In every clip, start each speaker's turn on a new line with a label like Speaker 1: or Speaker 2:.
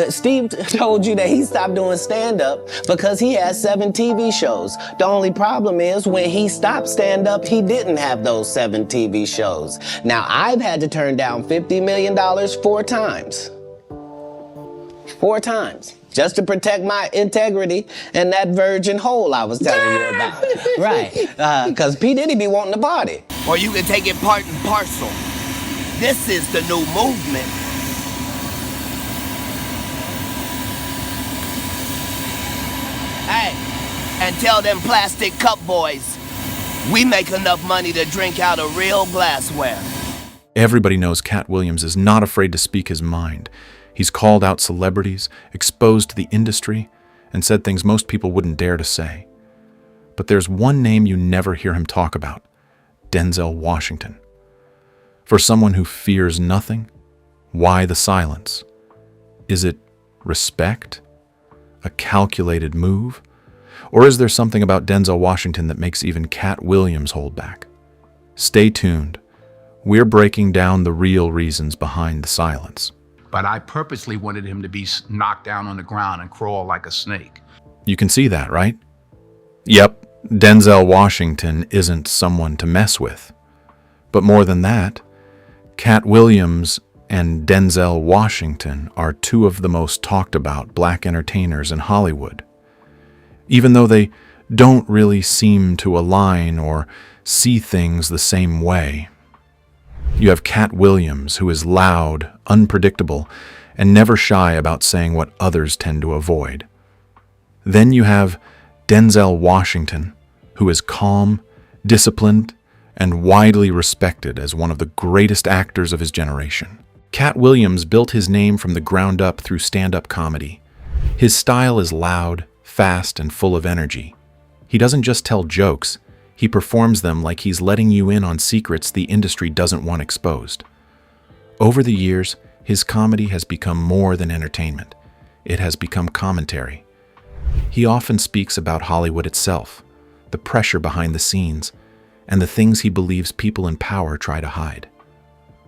Speaker 1: Steve told you that he stopped doing stand-up because he has 7 TV shows. The only problem is when he stopped stand-up, he didn't have those 7 TV shows. Now, I've had to turn down $50 million 4 times. 4 times. Just to protect my integrity and that virgin hole I was telling you about. Right. Because P. Diddy be wanting to party.
Speaker 2: Or you can take it part and parcel. This is the new movement. Hey, and tell them plastic cup boys, we make enough money to drink out of real glassware.
Speaker 3: Everybody knows Katt Williams is not afraid to speak his mind. He's called out celebrities, exposed the industry, and said things most people wouldn't dare to say. But there's one name you never hear him talk about: Denzel Washington. For someone who fears nothing, why the silence? Is it respect? A calculated move? Or is there something about Denzel Washington that makes even Katt Williams hold back? Stay tuned. We're breaking down the real reasons behind the silence.
Speaker 4: But I purposely wanted him to be knocked down on the ground and crawl like a snake.
Speaker 3: You can see that, right? Yep, Denzel Washington isn't someone to mess with. But more than that, Katt Williams and Denzel Washington are 2 of the most talked about black entertainers in Hollywood. Even though they don't really seem to align or see things the same way. You have Katt Williams, who is loud, unpredictable, and never shy about saying what others tend to avoid. Then you have Denzel Washington, who is calm, disciplined, and widely respected as one of the greatest actors of his generation. Katt Williams built his name from the ground up through stand-up comedy. His style is loud, fast, and full of energy. He doesn't just tell jokes, he performs them like he's letting you in on secrets the industry doesn't want exposed. Over the years, his comedy has become more than entertainment. It has become commentary. He often speaks about Hollywood itself, the pressure behind the scenes, and the things he believes people in power try to hide.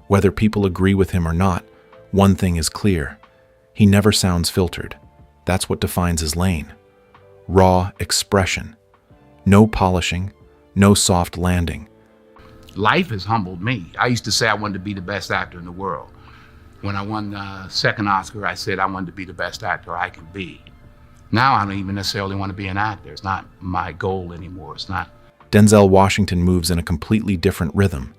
Speaker 3: Whether people agree with him or not, one thing is clear: he never sounds filtered. That's what defines his lane. Raw expression. No polishing, no soft landing.
Speaker 4: Life has humbled me. I used to say I wanted to be the best actor in the world. When I won the second Oscar, I said I wanted to be the best actor I can be. Now I don't even necessarily want to be an actor. It's not my goal anymore. It's not.
Speaker 3: Denzel Washington moves in a completely different rhythm.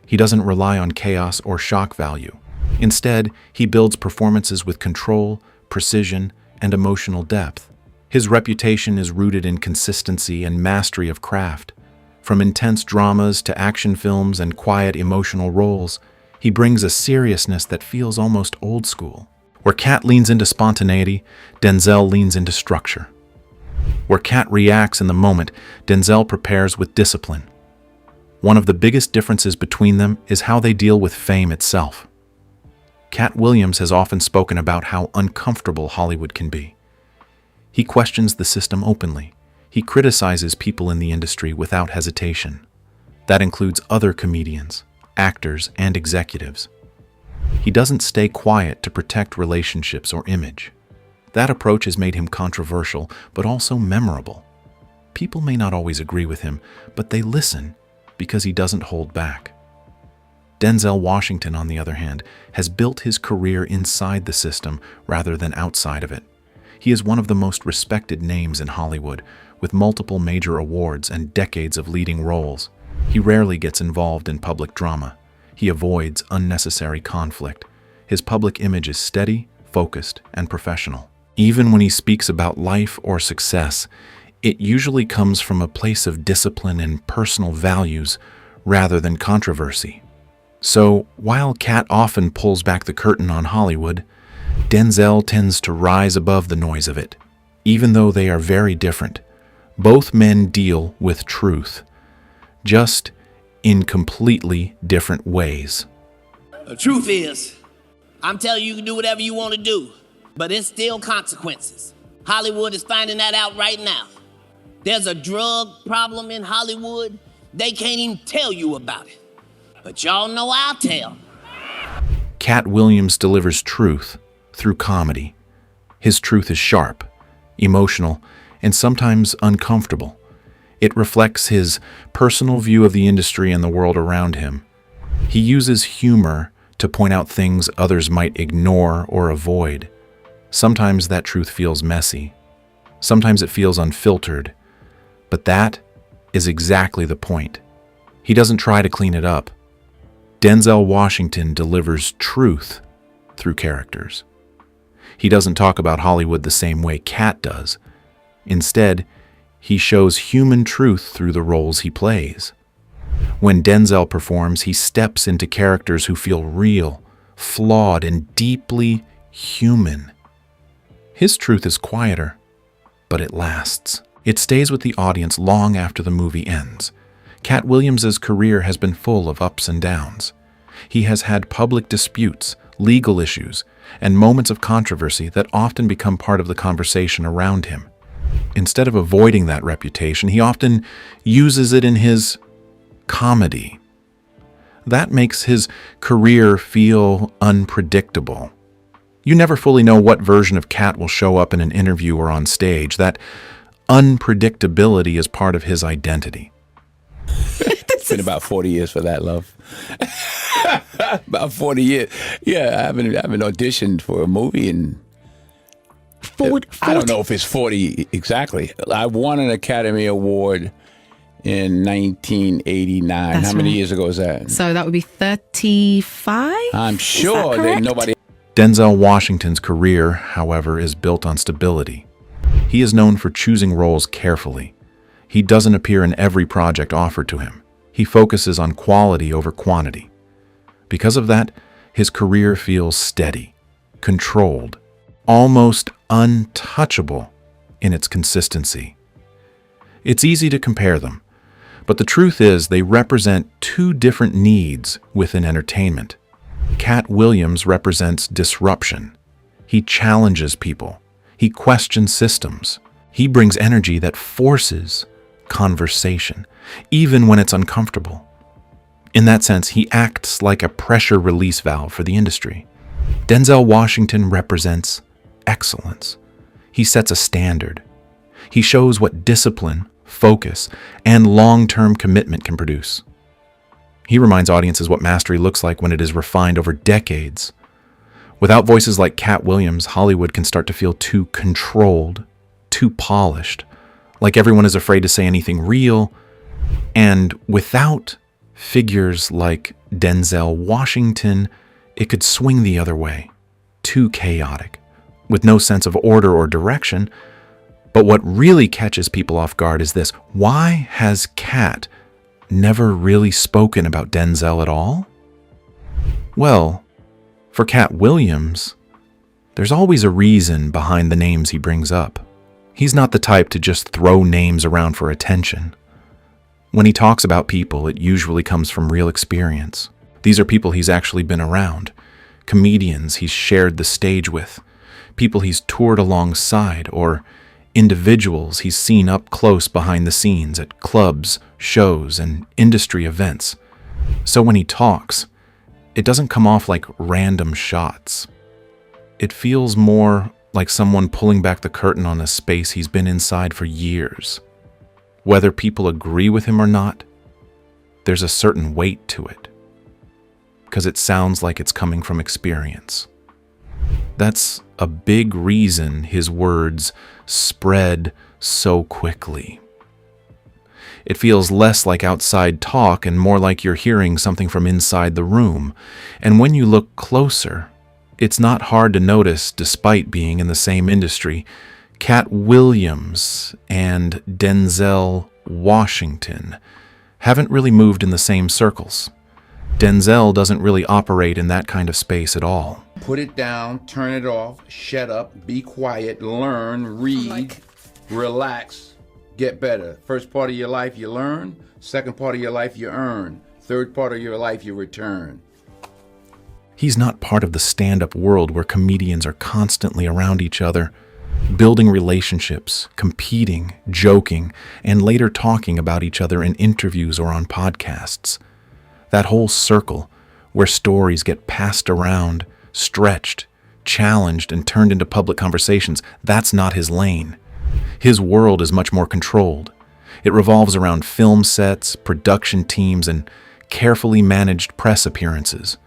Speaker 3: He doesn't rely on chaos or shock value. Instead, he builds performances with control, precision, and emotional depth. His reputation is rooted in consistency and mastery of craft. From intense dramas to action films and quiet emotional roles, he brings a seriousness that feels almost old school. Where Katt leans into spontaneity, Denzel leans into structure. Where Katt reacts in the moment, Denzel prepares with discipline. One of the biggest differences between them is how they deal with fame itself. Katt Williams has often spoken about how uncomfortable Hollywood can be. He questions the system openly. He criticizes people in the industry without hesitation. That includes other comedians, actors, and executives. He doesn't stay quiet to protect relationships or image. That approach has made him controversial, but also memorable. People may not always agree with him, but they listen because he doesn't hold back. Denzel Washington, on the other hand, has built his career inside the system rather than outside of it. He is one of the most respected names in Hollywood, with multiple major awards and decades of leading roles. He rarely gets involved in public drama. He avoids unnecessary conflict. His public image is steady, focused, and professional. Even when he speaks about life or success, it usually comes from a place of discipline and personal values rather than controversy. So, while Katt often pulls back the curtain on Hollywood, Denzel tends to rise above the noise of it. Even though they are very different, both men deal with truth, just in completely different ways.
Speaker 2: The truth is, I'm telling you, you can do whatever you want to do, but it's still consequences. Hollywood is finding that out right now. There's a drug problem in Hollywood. They can't even tell you about it. But y'all know I'll tell.
Speaker 3: Katt Williams delivers truth through comedy. His truth is sharp, emotional, and sometimes uncomfortable. It reflects his personal view of the industry and the world around him. He uses humor to point out things others might ignore or avoid. Sometimes that truth feels messy. Sometimes it feels unfiltered. But that is exactly the point. He doesn't try to clean it up. Denzel Washington delivers truth through characters. He doesn't talk about Hollywood the same way Katt does. Instead, he shows human truth through the roles he plays. When Denzel performs, he steps into characters who feel real, flawed, and deeply human. His truth is quieter, but it lasts. It stays with the audience long after the movie ends. Katt Williams' career has been full of ups and downs. He has had public disputes, legal issues, and moments of controversy that often become part of the conversation around him. Instead of avoiding that reputation, he often uses it in his comedy. That makes his career feel unpredictable. You never fully know what version of Katt will show up in an interview or on stage. That unpredictability is part of his identity.
Speaker 5: It's been about 40 years for that, love. About 40 years. Yeah, I haven't auditioned for a movie in...
Speaker 6: 40?
Speaker 5: I don't know if it's 40 exactly. I won an Academy Award in 1989.
Speaker 6: That's
Speaker 5: How many
Speaker 6: right.
Speaker 5: years ago was that?
Speaker 6: So that would be 35?
Speaker 5: I'm
Speaker 6: Is
Speaker 5: sure
Speaker 6: that
Speaker 5: that
Speaker 6: correct?
Speaker 5: nobody...
Speaker 3: Denzel Washington's career, however, is built on stability. He is known for choosing roles carefully. He doesn't appear in every project offered to him. He focuses on quality over quantity. Because of that, his career feels steady, controlled, almost untouchable in its consistency. It's easy to compare them, but the truth is they represent two different needs within entertainment. Katt Williams represents disruption. He challenges people. He questions systems. He brings energy that forces conversation, even when it's uncomfortable. In that sense, he acts like a pressure release valve for the industry. Denzel Washington represents excellence. He sets a standard. He shows what discipline, focus, and long-term commitment can produce. He reminds audiences what mastery looks like when it is refined over decades. Without voices like Katt Williams, Hollywood can start to feel too controlled, too polished, like everyone is afraid to say anything real. And without figures like Denzel Washington, it could swing the other way, too chaotic, with no sense of order or direction. But what really catches people off guard is this: why has Katt never really spoken about Denzel at all? Well, for Katt Williams, there's always a reason behind the names he brings up. He's not the type to just throw names around for attention. When he talks about people, it usually comes from real experience. These are people he's actually been around, comedians he's shared the stage with, people he's toured alongside, or individuals he's seen up close behind the scenes at clubs, shows, and industry events. So when he talks, it doesn't come off like random shots. It feels more like someone pulling back the curtain on a space he's been inside for years. Whether people agree with him or not, there's a certain weight to it, because it sounds like it's coming from experience. That's a big reason his words spread so quickly. It feels less like outside talk and more like you're hearing something from inside the room. And when you look closer, it's not hard to notice, despite being in the same industry, Katt Williams and Denzel Washington haven't really moved in the same circles. Denzel doesn't really operate in that kind of space at all.
Speaker 5: Put it down, turn it off, shut up, be quiet, learn, read, relax, get better. First part of your life you learn, second part of your life you earn, third part of your life you return.
Speaker 3: He's not part of the stand-up world where comedians are constantly around each other, building relationships, competing, joking, and later talking about each other in interviews or on podcasts. That whole circle where stories get passed around, stretched, challenged, and turned into public conversations. That's not his lane. His world is much more controlled. It revolves around film sets, production teams, and carefully managed press appearances.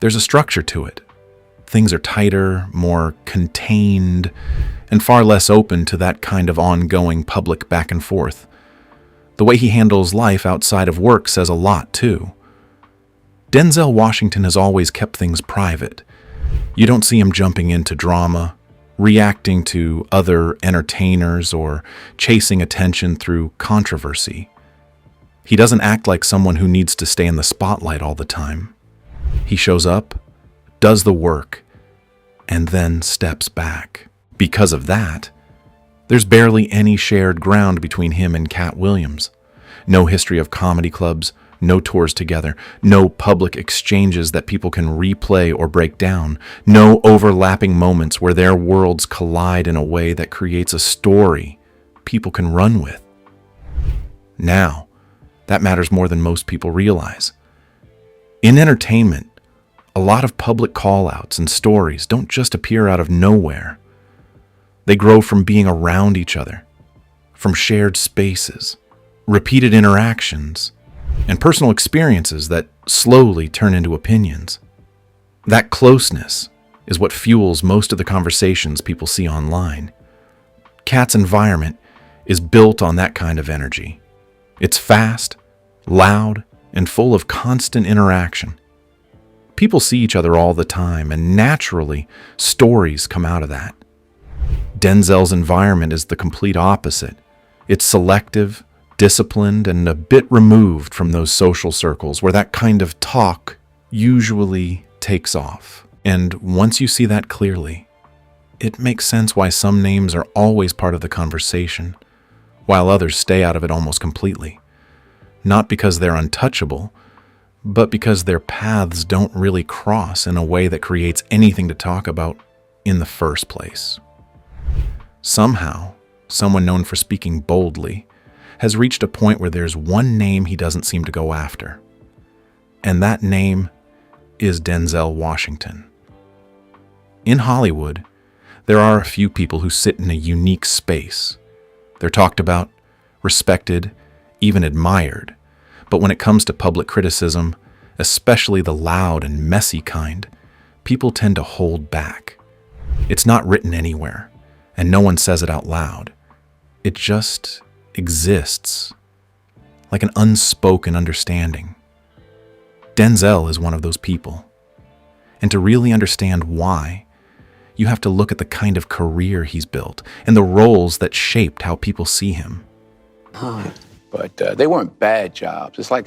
Speaker 3: There's a structure to it. Things are tighter, more contained, and far less open to that kind of ongoing public back and forth. The way he handles life outside of work says a lot, too. Denzel Washington has always kept things private. You don't see him jumping into drama, reacting to other entertainers, or chasing attention through controversy. He doesn't act like someone who needs to stay in the spotlight all the time. He shows up, does the work, and then steps back. Because of that, there's barely any shared ground between him and Katt Williams. No history of comedy clubs, no tours together, no public exchanges that people can replay or break down, no overlapping moments where their worlds collide in a way that creates a story people can run with. Now, that matters more than most people realize. In entertainment, a lot of public call-outs and stories don't just appear out of nowhere. They grow from being around each other, from shared spaces, repeated interactions, and personal experiences that slowly turn into opinions. That closeness is what fuels most of the conversations people see online. Katt's environment is built on that kind of energy. It's fast, loud, and full of constant interaction. People see each other all the time, and naturally, stories come out of that. Denzel's environment is the complete opposite. It's selective, disciplined, and a bit removed from those social circles where that kind of talk usually takes off. And once you see that clearly, it makes sense why some names are always part of the conversation, while others stay out of it almost completely. Not because they're untouchable, but because their paths don't really cross in a way that creates anything to talk about in the first place. Somehow, someone known for speaking boldly has reached a point where there's one name he doesn't seem to go after. And that name is Denzel Washington. In Hollywood, there are a few people who sit in a unique space. They're talked about, respected, even admired. But when it comes to public criticism, especially the loud and messy kind, people tend to hold back. It's not written anywhere, and no one says it out loud. It just exists, like an unspoken understanding. Denzel is one of those people. And to really understand why, you have to look at the kind of career he's built and the roles that shaped how people see him.
Speaker 7: But they weren't bad jobs. It's like,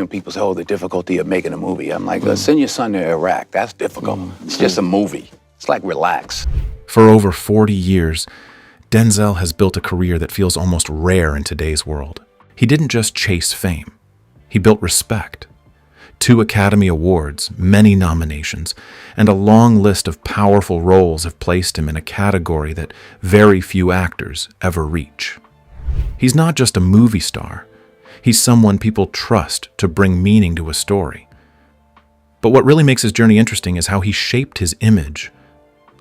Speaker 7: people say, oh, the difficulty of making a movie. I'm like, send your son to Iraq. That's difficult. It's just a movie. It's like, relax.
Speaker 3: For over 40 years, Denzel has built a career that feels almost rare in today's world. He didn't just chase fame. He built respect. 2 Academy Awards, many nominations, and a long list of powerful roles have placed him in a category that very few actors ever reach. He's not just a movie star. He's someone people trust to bring meaning to a story. But what really makes his journey interesting is how he shaped his image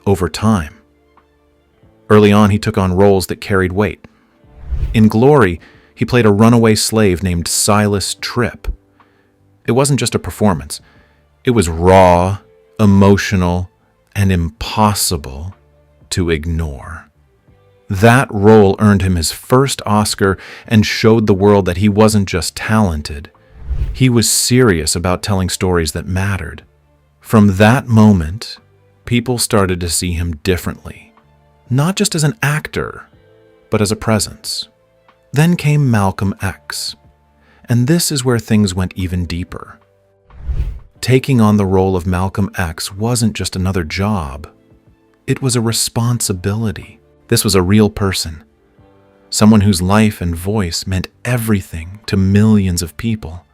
Speaker 3: over time. Early on, he took on roles that carried weight. In Glory, he played a runaway slave named Silas Tripp. It wasn't just a performance. It was raw, emotional, and impossible to ignore. That role earned him his first Oscar and showed the world that he wasn't just talented. He was serious about telling stories that mattered. From that moment, people started to see him differently, not just as an actor, but as a presence. Then came Malcolm X, and this is where things went even deeper. Taking on the role of Malcolm X wasn't just another job. It was a responsibility. This was a real person, someone whose life and voice meant everything to millions of people.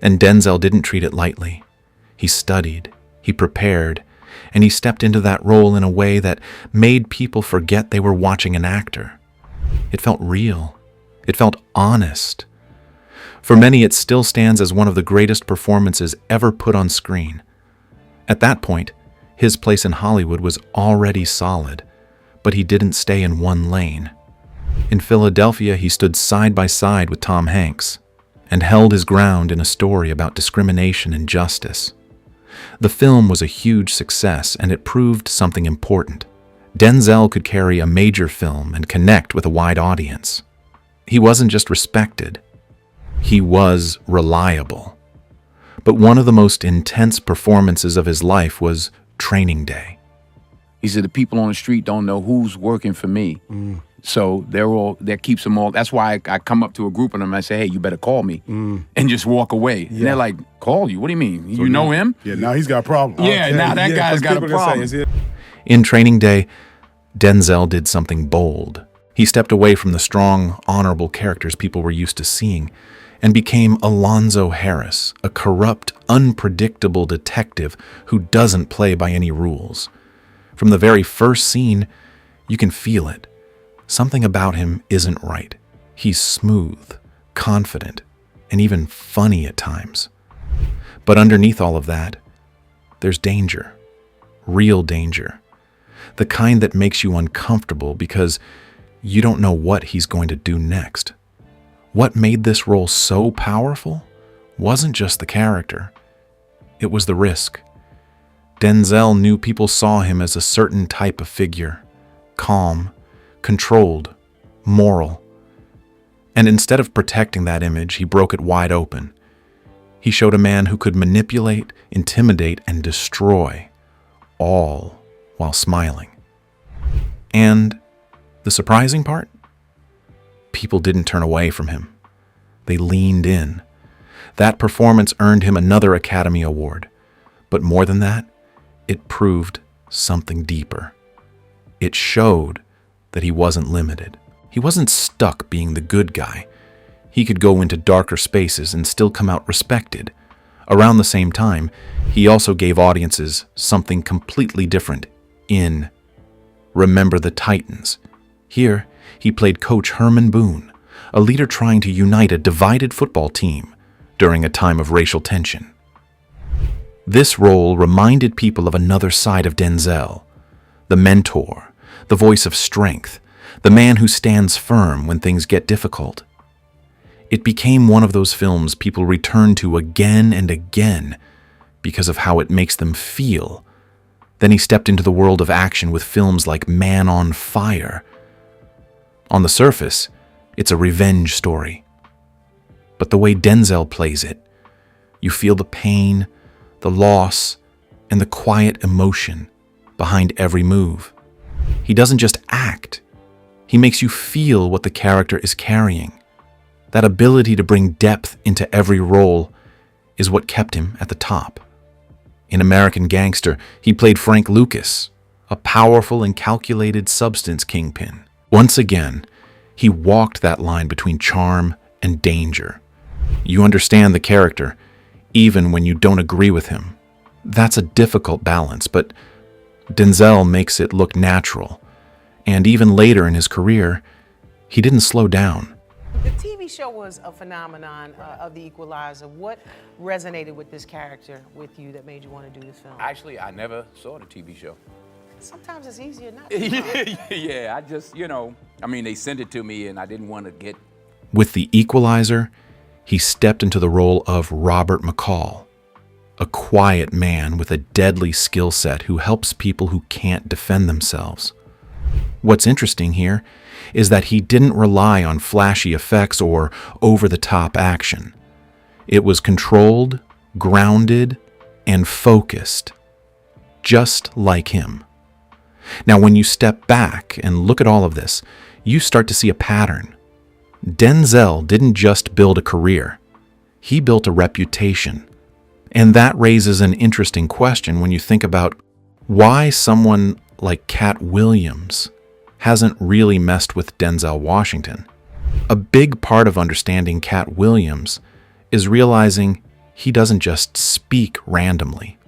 Speaker 3: And Denzel didn't treat it lightly. He studied, he prepared, and he stepped into that role in a way that made people forget they were watching an actor. It felt real. It felt honest. For many, it still stands as one of the greatest performances ever put on screen. At that point, His place in Hollywood was already solid, but he didn't stay in one lane. In Philadelphia, he stood side by side with Tom Hanks and held his ground in a story about discrimination and justice. The film was a huge success, and it proved something important. Denzel could carry a major film and connect with a wide audience. He wasn't just respected, he was reliable. But one of the most intense performances of his life was Training Day.
Speaker 7: He said the people on the street don't know who's working for me. So that keeps them all. That's why I come up to a group of them and I say, hey, you better call me, and just walk away. And they're like, call you? What do you mean? So you know him?
Speaker 8: Yeah, now he's got a problem.
Speaker 7: Yeah, now that guy's got a problem.
Speaker 3: In Training Day, Denzel did something bold. He stepped away from the strong, honorable characters people were used to seeing and became Alonzo Harris, a corrupt, unpredictable detective who doesn't play by any rules. From the very first scene, you can feel it. Something about him isn't right. He's smooth, confident, and even funny at times. But underneath all of that, there's danger. Real danger. The kind that makes you uncomfortable because you don't know what he's going to do next. What made this role so powerful wasn't just the character. It was the risk. Denzel knew people saw him as a certain type of figure. Calm, controlled, moral. And instead of protecting that image, he broke it wide open. He showed a man who could manipulate, intimidate, and destroy, all while smiling. And the surprising part? People didn't turn away from him. They leaned in. That performance earned him another Academy Award. But more than that, it proved something deeper. It showed that he wasn't limited. He wasn't stuck being the good guy. He could go into darker spaces and still come out respected. Around the same time, he also gave audiences something completely different in Remember the Titans. Here, he played Coach Herman Boone, a leader trying to unite a divided football team during a time of racial tension. This role reminded people of another side of Denzel, the mentor, the voice of strength, the man who stands firm when things get difficult. It became one of those films people return to again and again because of how it makes them feel. Then he stepped into the world of action with films like Man on Fire. On the surface, it's a revenge story. But the way Denzel plays it, you feel the pain, the loss, and the quiet emotion behind every move. He doesn't just act. He makes you feel what the character is carrying. That ability to bring depth into every role is what kept him at the top. In American Gangster, he played Frank Lucas, a powerful and calculated substance kingpin. Once again, he walked that line between charm and danger. You understand the character, even when you don't agree with him. That's a difficult balance, but Denzel makes it look natural. And even later in his career, he didn't slow down.
Speaker 9: The TV show was a phenomenon of The Equalizer. What resonated with this character with you that made you want to do this film?
Speaker 7: Actually, I never saw the TV show.
Speaker 9: Sometimes it's easier not to.
Speaker 7: Yeah, I just, they sent it to me and I didn't want to get...
Speaker 3: With The Equalizer, he stepped into the role of Robert McCall, a quiet man with a deadly skill set who helps people who can't defend themselves. What's interesting here is that he didn't rely on flashy effects or over-the-top action. It was controlled, grounded, and focused, just like him. Now, when you step back and look at all of this, you start to see a pattern. Denzel didn't just build a career. He built a reputation. And that raises an interesting question when you think about why someone like Katt Williams hasn't really messed with Denzel Washington. A big part of understanding Katt Williams is realizing he doesn't just speak randomly.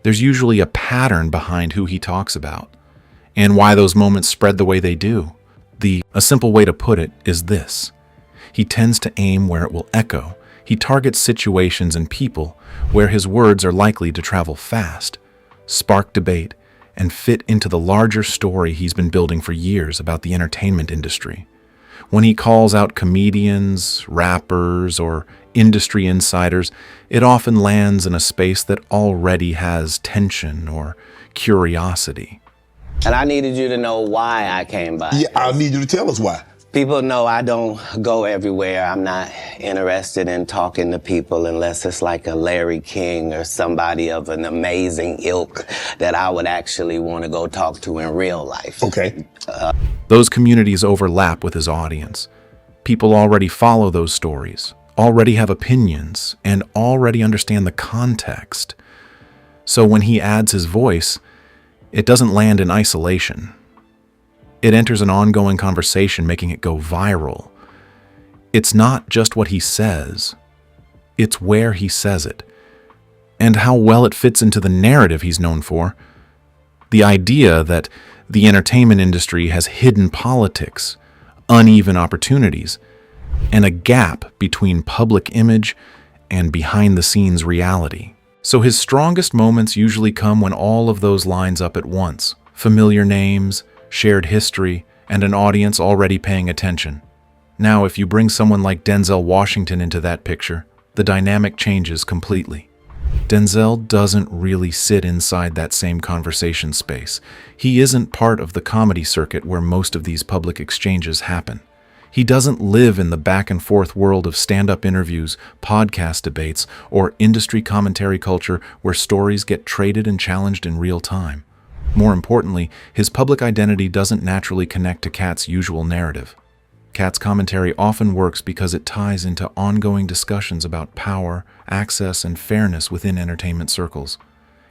Speaker 3: There's usually a pattern behind who he talks about and why those moments spread the way they do. A simple way to put it is this: he tends to aim where it will echo. He targets situations and people where his words are likely to travel fast. spark debate, and fit into the larger story he's been building for years about the entertainment industry. When he calls out comedians, rappers, or industry insiders, it often lands in a space that already has tension or curiosity.
Speaker 1: And I needed you to know why I came by.
Speaker 8: Yeah, I need you to tell us why.
Speaker 1: People know I don't go everywhere. I'm not interested in talking to people unless it's like a Larry King or somebody of an amazing ilk that I would actually want to go talk to in real life.
Speaker 8: Okay.
Speaker 3: Those communities overlap with his audience. People already follow those stories, already have opinions, and already understand the context. So when he adds his voice, it doesn't land in isolation. It enters an ongoing conversation, making it go viral. It's not just what he says, it's where he says it, and how well it fits into the narrative he's known for. The idea that the entertainment industry has hidden politics, uneven opportunities, and a gap between public image and behind-the-scenes reality. So his strongest moments usually come when all of those lines up at once. Familiar names, shared history, and an audience already paying attention. Now, if you bring someone like Denzel Washington into that picture, the dynamic changes completely. Denzel doesn't really sit inside that same conversation space. He isn't part of the comedy circuit where most of these public exchanges happen. He doesn't live in the back-and-forth world of stand-up interviews, podcast debates, or industry commentary culture where stories get traded and challenged in real time. More importantly, his public identity doesn't naturally connect to Katt's usual narrative. Katt's commentary often works because it ties into ongoing discussions about power, access, and fairness within entertainment circles.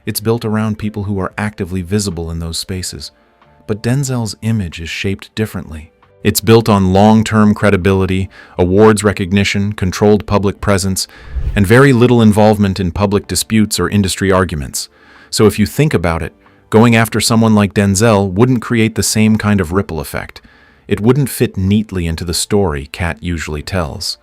Speaker 3: It's built around people who are actively visible in those spaces. But Denzel's image is shaped differently. It's built on long-term credibility, awards recognition, controlled public presence, and very little involvement in public disputes or industry arguments. So if you think about it, going after someone like Denzel wouldn't create the same kind of ripple effect. It wouldn't fit neatly into the story Katt usually tells.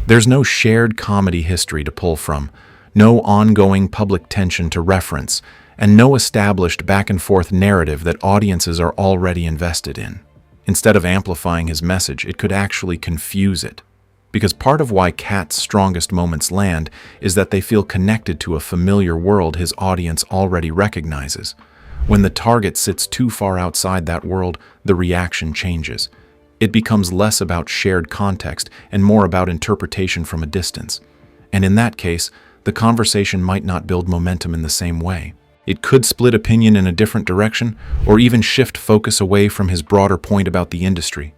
Speaker 3: There's no shared comedy history to pull from, no ongoing public tension to reference, and no established back-and-forth narrative that audiences are already invested in. Instead of amplifying his message, it could actually confuse it. Because part of why Katt's strongest moments land is that they feel connected to a familiar world his audience already recognizes. When the target sits too far outside that world, the reaction changes. It becomes less about shared context and more about interpretation from a distance. And in that case, the conversation might not build momentum in the same way. It could split opinion in a different direction, or even shift focus away from his broader point about the industry.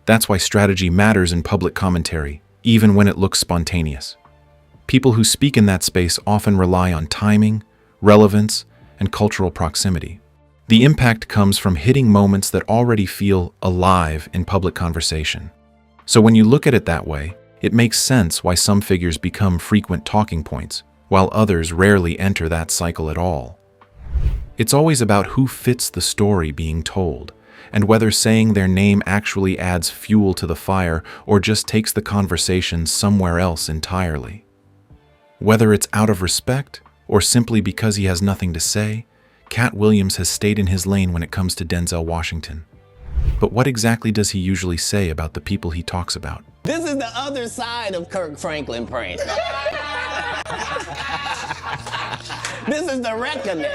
Speaker 3: That's why strategy matters in public commentary, even when it looks spontaneous. People who speak in that space often rely on timing, relevance, and cultural proximity. The impact comes from hitting moments that already feel alive in public conversation. So when you look at it that way, it makes sense why some figures become frequent talking points, while others rarely enter that cycle at all. It's always about who fits the story being told, and whether saying their name actually adds fuel to the fire or just takes the conversation somewhere else entirely. Whether it's out of respect or simply because he has nothing to say, Katt Williams has stayed in his lane when it comes to Denzel Washington. But what exactly does he usually say about the people he talks about?
Speaker 1: This is the other side of Kirk Franklin praying. This is the reckoning.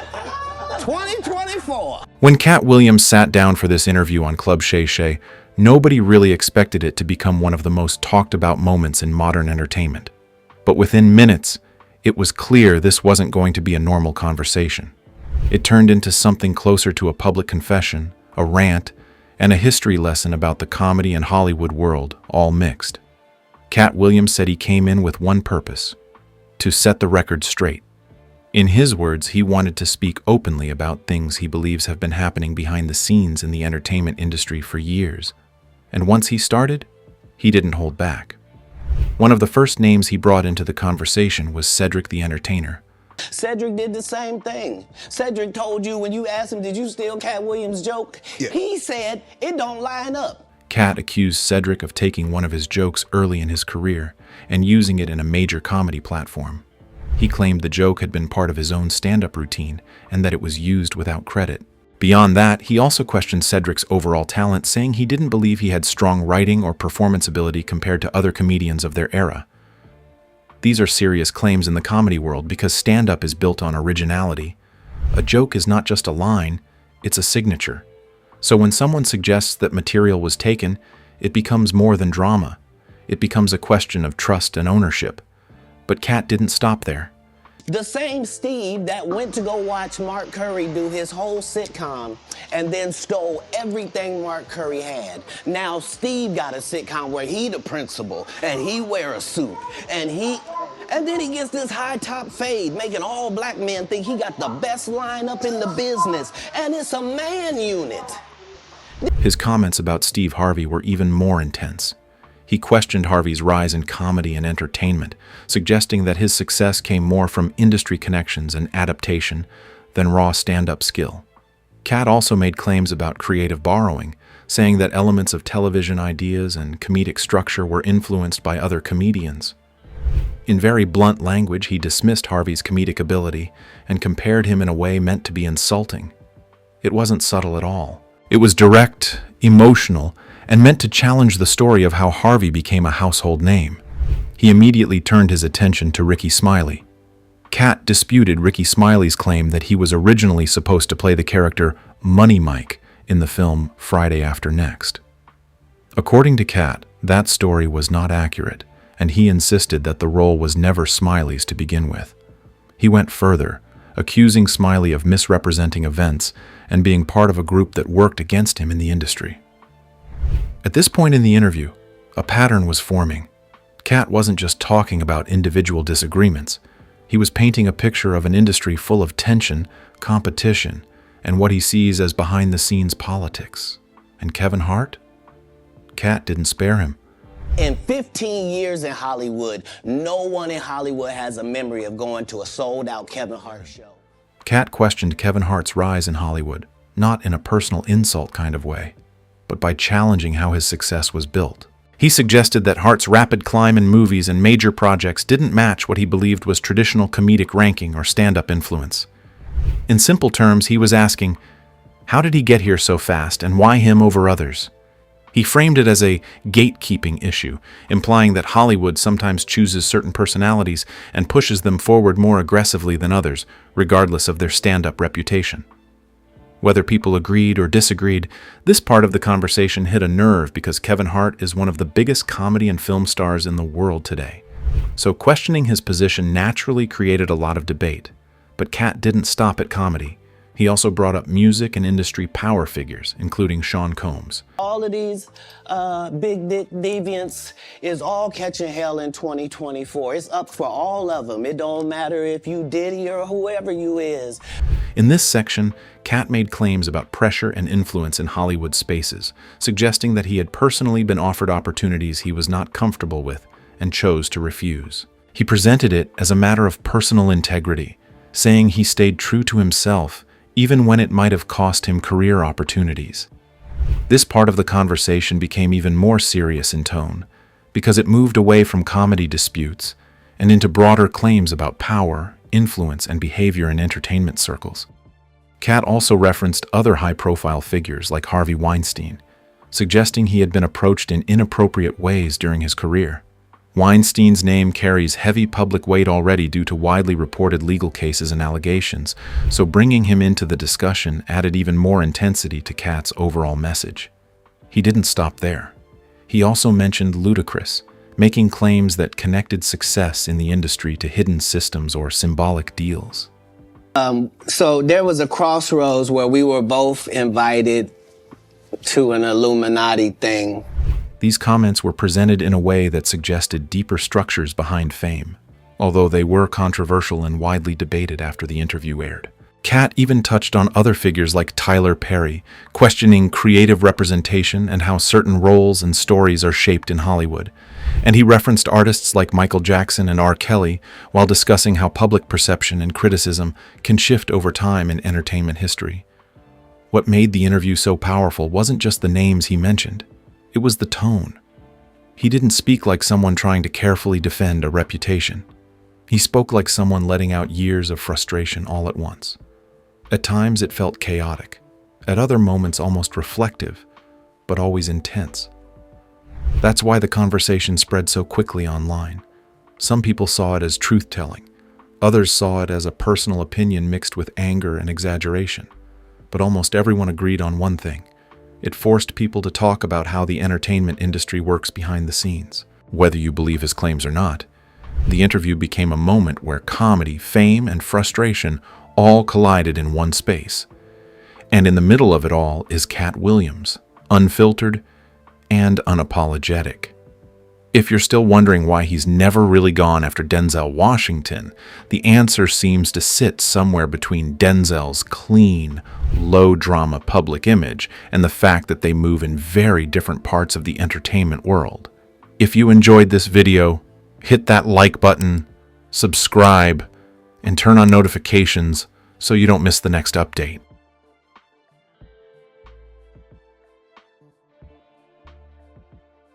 Speaker 1: 2024.
Speaker 3: When Katt Williams sat down for this interview on Club Shay Shay, nobody really expected it to become one of the most talked about moments in modern entertainment. But within minutes, it was clear this wasn't going to be a normal conversation. It turned into something closer to a public confession, a rant, and a history lesson about the comedy and Hollywood world, all mixed. Katt Williams said he came in with one purpose: to set the record straight. In his words, he wanted to speak openly about things he believes have been happening behind the scenes in the entertainment industry for years. And once he started, he didn't hold back. One of the first names he brought into the conversation was Cedric the Entertainer.
Speaker 1: Cedric did the same thing. Cedric told you when you asked him, did you steal Katt Williams' joke?
Speaker 8: Yeah.
Speaker 1: He said, it don't line up.
Speaker 3: Katt accused Cedric of taking one of his jokes early in his career and using it in a major comedy platform. He claimed the joke had been part of his own stand-up routine and that it was used without credit. Beyond that, he also questioned Cedric's overall talent, saying he didn't believe he had strong writing or performance ability compared to other comedians of their era. These are serious claims in the comedy world because stand-up is built on originality. A joke is not just a line, it's a signature. So when someone suggests that material was taken, it becomes more than drama. It becomes a question of trust and ownership. But Katt didn't stop there.
Speaker 1: The same Steve that went to go watch Mark Curry do his whole sitcom and then stole everything Mark Curry had. Now Steve got a sitcom where he the principal and he wear a suit and then he gets this high top fade, making all black men think he got the best lineup in the business, and it's a man unit.
Speaker 3: His comments about Steve Harvey were even more intense. He questioned Harvey's rise in comedy and entertainment, suggesting that his success came more from industry connections and adaptation than raw stand-up skill. Katt also made claims about creative borrowing, saying that elements of television ideas and comedic structure were influenced by other comedians. In very blunt language, he dismissed Harvey's comedic ability and compared him in a way meant to be insulting. It wasn't subtle at all. It was direct, emotional, and meant to challenge the story of how Harvey became a household name. He immediately turned his attention to Ricky Smiley. Katt disputed Ricky Smiley's claim that he was originally supposed to play the character Money Mike in the film Friday After Next. According to Katt, that story was not accurate, and he insisted that the role was never Smiley's to begin with. He went further, accusing Smiley of misrepresenting events and being part of a group that worked against him in the industry. At this point in the interview, a pattern was forming. Katt wasn't just talking about individual disagreements. He was painting a picture of an industry full of tension, competition, and what he sees as behind-the-scenes politics. And Kevin Hart? Katt didn't spare him.
Speaker 1: In 15 years in Hollywood, no one in Hollywood has a memory of going to a sold-out Kevin Hart show.
Speaker 3: Katt questioned Kevin Hart's rise in Hollywood, not in a personal insult kind of way, but by challenging how his success was built. He suggested that Hart's rapid climb in movies and major projects didn't match what he believed was traditional comedic ranking or stand-up influence. In simple terms, he was asking, how did he get here so fast and why him over others? He framed it as a gatekeeping issue, implying that Hollywood sometimes chooses certain personalities and pushes them forward more aggressively than others, regardless of their stand-up reputation. Whether people agreed or disagreed, this part of the conversation hit a nerve because Kevin Hart is one of the biggest comedy and film stars in the world today. So questioning his position naturally created a lot of debate. But Katt didn't stop at comedy. He also brought up music and industry power figures, including Sean Combs.
Speaker 1: All of these big dick deviants is all catching hell in 2024. It's up for all of them. It don't matter if you Diddy or whoever you is.
Speaker 3: In this section, Katt made claims about pressure and influence in Hollywood spaces, suggesting that he had personally been offered opportunities he was not comfortable with and chose to refuse. He presented it as a matter of personal integrity, saying he stayed true to himself even when it might have cost him career opportunities. This part of the conversation became even more serious in tone, because it moved away from comedy disputes and into broader claims about power, influence, and behavior in entertainment circles. Katt also referenced other high-profile figures like Harvey Weinstein, suggesting he had been approached in inappropriate ways during his career. Weinstein's name carries heavy public weight already due to widely reported legal cases and allegations, so bringing him into the discussion added even more intensity to Katt's overall message. He didn't stop there. He also mentioned Ludacris, making claims that connected success in the industry to hidden systems or symbolic deals.
Speaker 1: So there was a crossroads where we were both invited to an Illuminati thing.
Speaker 3: These comments were presented in a way that suggested deeper structures behind fame, although they were controversial and widely debated after the interview aired. Katt even touched on other figures like Tyler Perry, questioning creative representation and how certain roles and stories are shaped in Hollywood. And he referenced artists like Michael Jackson and R. Kelly while discussing how public perception and criticism can shift over time in entertainment history. What made the interview so powerful wasn't just the names he mentioned. It was the tone. He didn't speak like someone trying to carefully defend a reputation. He spoke like someone letting out years of frustration all at once. At times it felt chaotic, at other moments almost reflective, but always intense. That's why the conversation spread so quickly online. Some people saw it as truth-telling. Others saw it as a personal opinion mixed with anger and exaggeration. But almost everyone agreed on one thing. It forced people to talk about how the entertainment industry works behind the scenes. Whether you believe his claims or not, the interview became a moment where comedy, fame, and frustration all collided in one space. And in the middle of it all is Katt Williams, unfiltered and unapologetic. If you're still wondering why he's never really gone after Denzel Washington, the answer seems to sit somewhere between Denzel's clean, low-drama public image and the fact that they move in very different parts of the entertainment world. If you enjoyed this video, hit that like button, subscribe, and turn on notifications so you don't miss the next update.